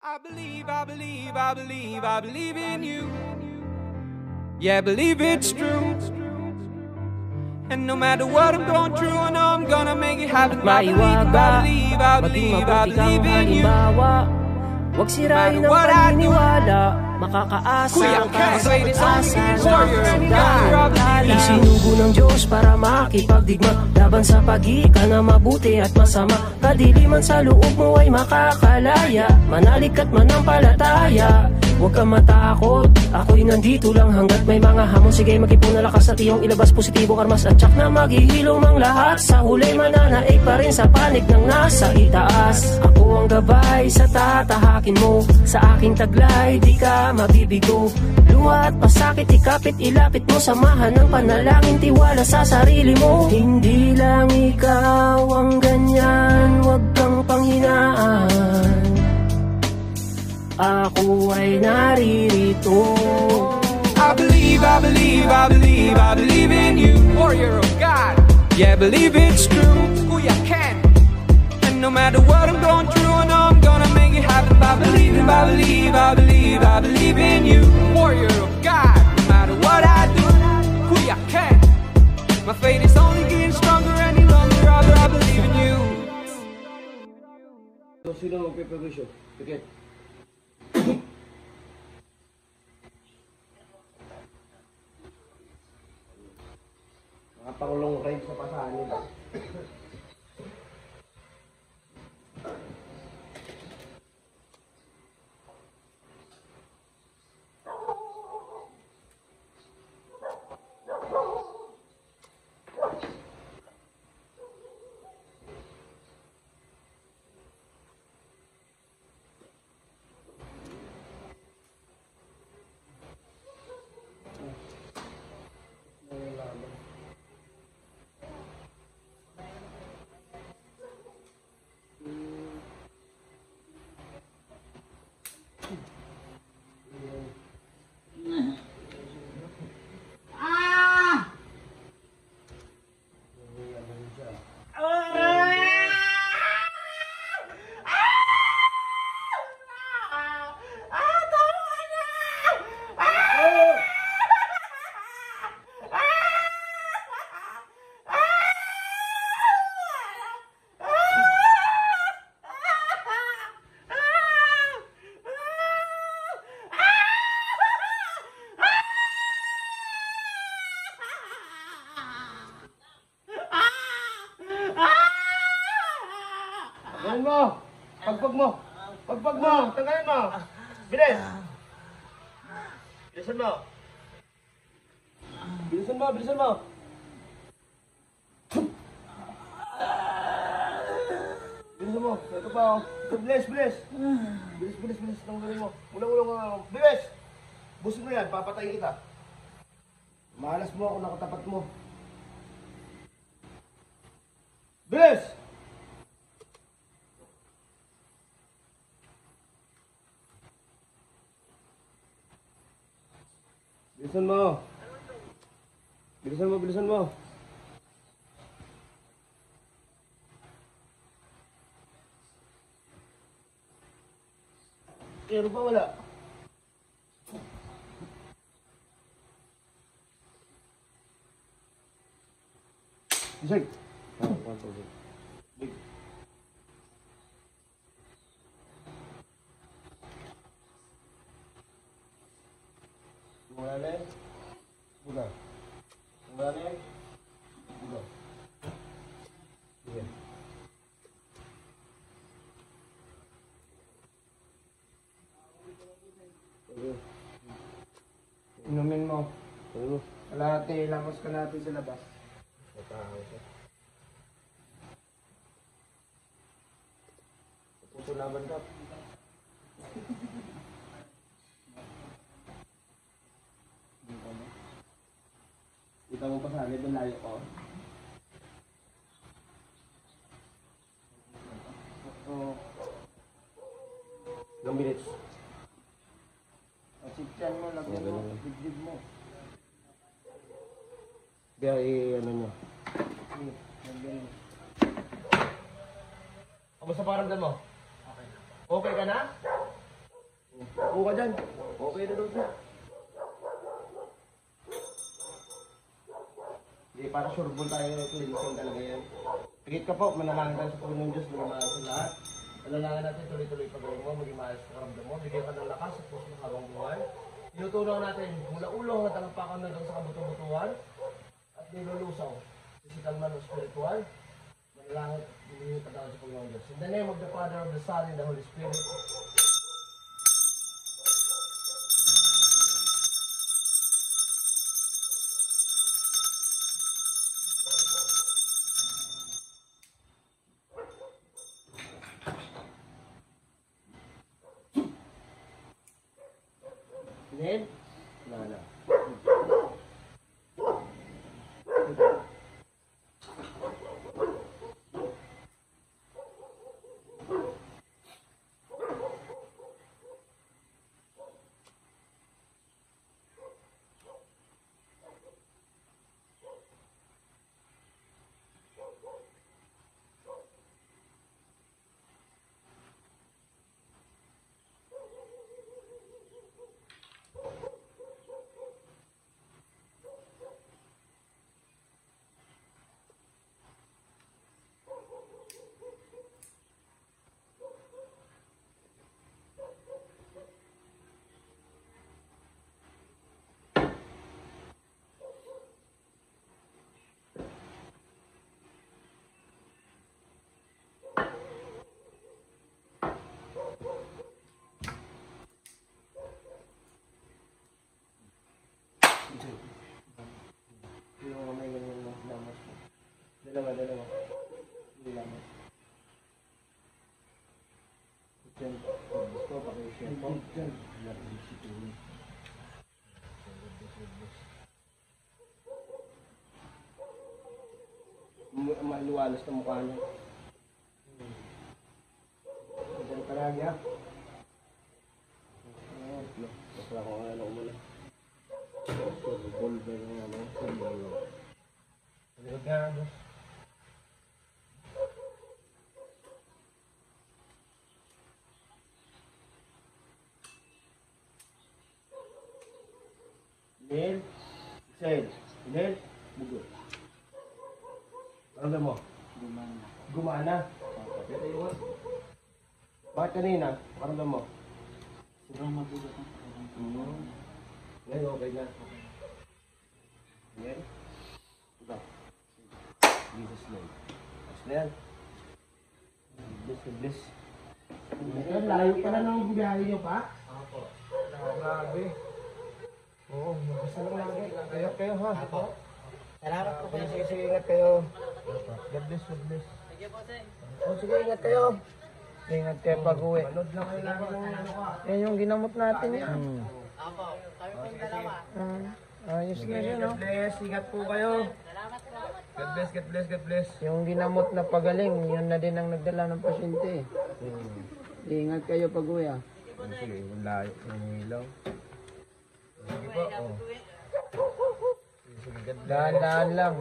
I believe, I believe, I believe, I believe in you. Yeah, I believe it's true. And no matter what I'm going through, I know I'm gonna make it happen. I believe, I believe, I believe, I believe in you. Huwag sirain ang paniniwala, makakaasa ka sa pag-asa na isinugo ng Diyos para makipagdigma laban sa pag-iika na mabuti at masama. Kadiliman sa loob mo ay makakalaya, manalig at manampalataya. Huwag kang matakot, ako'y nandito lang hanggat may mga hamon. Sige, mag-ipon na lakas at iyong ilabas positibo karmas at tsak na maghihilom ang lahat. Sa huli mananaig pa rin sa panig ng nasa itaas. Ako ang gabay sa tatahakin mo, sa aking taglay di ka mabibigo. Luha at pasakit, ikapit, ilapit mo, samahan ng panalangin, tiwala sa sarili mo. Hindi lang ikaw ang ganyan, huwag kang panghinaan. Ako ay naririto. I believe, I believe, I believe, I believe in you. Warrior of God. Yeah, believe it's true. Kuya Ken. And no matter what I'm going through, I know I'm gonna make it happen. I believe, I believe, I believe, I believe in you. Warrior of God. No matter what I do, Kuya Ken. My faith is only getting stronger any longer. I believe in you. Sino magpiperwisyo? Pikit. Mga Pangulong Reg sa pasahan nila. Tanggalin mo! Pagpag mo! Pagpag mo! Tanggalin mo! Bilis! Bilisan mo! Bilisan mo! Bilisan mo! Bilisan mo! Ito pa oh! Bilis! Bilis! Bilis! Bilis! Bilis! Tanggalin mo! Ulang-ulang ka nga! Bilis! Busin mo yan! Papatayin kita! Mahalas mo ako nakatapat mo! Bilis! Bilisan mo. Bilisan mo, bilisan mo. Pero pa wala. Isay. Mulai, buka. Mulai, buka. Iya. Inumin mo. Kalahati, lamos ka natin sa labas. Matahaw siya. Putunaban ka. Kita mo pa sa akin, doon layo ko. Ilang minutes? Sikyan mo, lagyan mo, dibdib mo. Kaya ano nyo. Kamusta pakiramdam mo? Okay. Okay ka na? Upo ka dyan. Okay na daw siya. Hindi, para sureball tayo ng cleansing talaga yan. Pigit ka po, manalangin tayo sa Panginoon Diyos, maging maayos sa lahat. Manalangin natin tuloy-tuloy pagaling mo, maging maayos sa karamdam mo, bigyan ka ng lakas sa puso ng habang buhay. Tinutulong natin mula ulo hanggang talampakan hanggang sa kabuto-butuhan at nilulusaw, physical man o spiritual. Manalangin at bibigyan ka sa Panginoon Diyos. In the name of the Father, of the Son, and the Holy Spirit. Then, wala. Yung kamay ganyan mo, lamas mo. Dalawa. Hindi lamas. Diyan. Gusto pa kayo siya po. Diyan. Maluwalas na mukha niya. Diyan ka lagi ha. Basta ako nga ano umula. Bulber ng ano, sandalo. Lihat nga, boss. Inhale, exhale. Inhale, bugo. Ano mo? Gumana. Gumana? Bakit kanina? Ano mo? Sobrang mabugot ang ngayon, okay na. Ayan. Ito. Jesus name. Tapos na yan. Bless. Layo pa na ng biyahe nyo pa? Opo. Grabe. Oo, basta lang lagi. Ingat kayo ha. Opo. Salamat po. Sige, ingat kayo. God bless. Sige po, sir. Sige, ingat kayo. Ingat kayo pag-uwi. Manood lang kayo lang kung ano ka. Yan yung ginamot natin yan. Opo, kami pong dalawa. Ayos na siya, no? God bless, ingat po kayo. Salamat po. God bless. Yung ginamot na pagaling, yun na din ang nagdala ng pasyente. Ingat kayo pag-uwi, ah. Sige, yung layo, yung ilaw. Sige po, oh. Dahan-dahan lang.